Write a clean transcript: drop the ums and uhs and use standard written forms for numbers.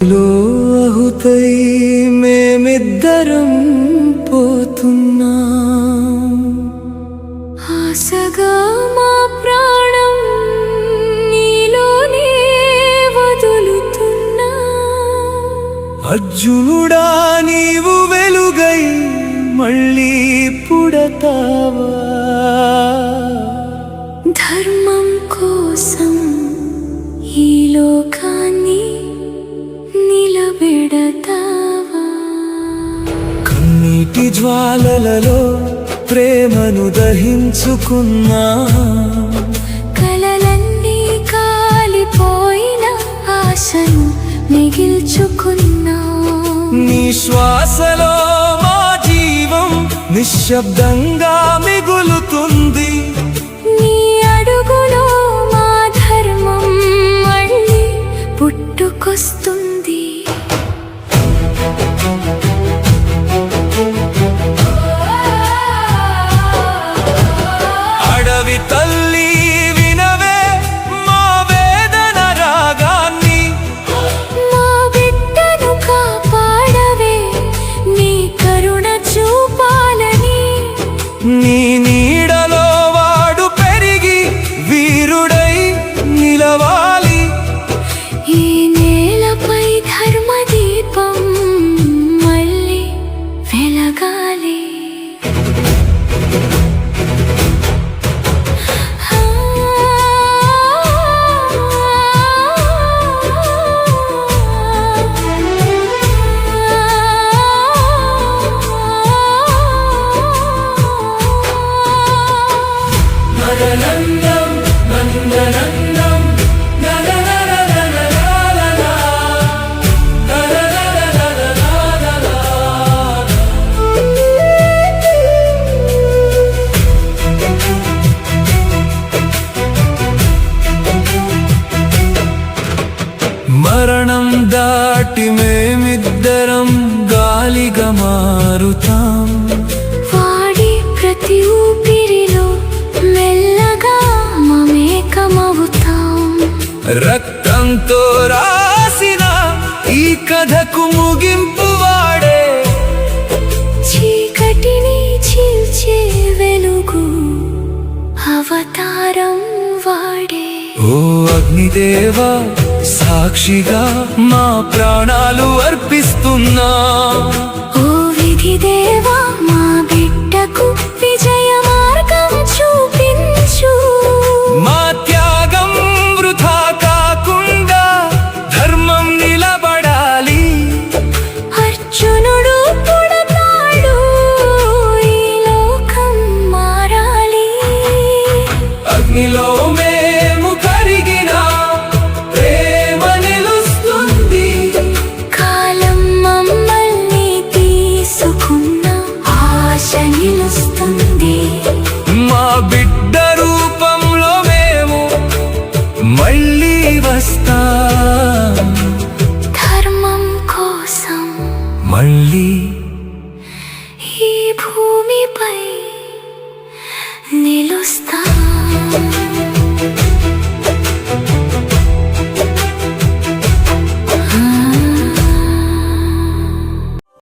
లోహుతై మేమిద్దరం పోతున్నా ఆశగా మా ప్రాణం నీలోనే వదులుతున్నా అర్జునుడా నీవు వెలుగై మళ్ళీ పుడతావా ధర్మం కోసం ఈ లోకాన్ని నిలబెడతావా కన్నీటి జ్వాలలలో ప్రేమను దహించుకున్నా కలలన్నీ కాలిపోయిన ఆశను మిగిల్చుకున్నా నీ శ్వాసలో మా జీవం నిశ్శబ్దంగా మిగులుతుంది నీ అడుగులో మా ధర్మం మళ్ళీ పుట్టుకొస్తుంది అడవి తల్లి వినవే మా వేదన రాగాన్ని మా బిడ్డను కాపాడవే నీ కరుణ చూపాలని నీ నీడలో వాడు పెరిగి వీరుడై నిలవాలి ఈ నేలపై ధర్మదీపం మళ్ళీ వెలగాలి నందనం నందనందం మరణం దాటి మేమిద్దరం గాలిగా మారుతాం వాడి ప్రతి ఊపిరిలో మెల్లగా మమేకమవుతాం రక్తంతో రాసిన ఈ కథకు ముగింపు వాడే చీకటిని చీల్చే వెలుగు అవతారం వాడే ఓ అగ్నిదేవా సాక్షిగా మా ప్రాణాలు అర్పిస్తున్నా ఓ విధిదేవా మా బిడ్డకు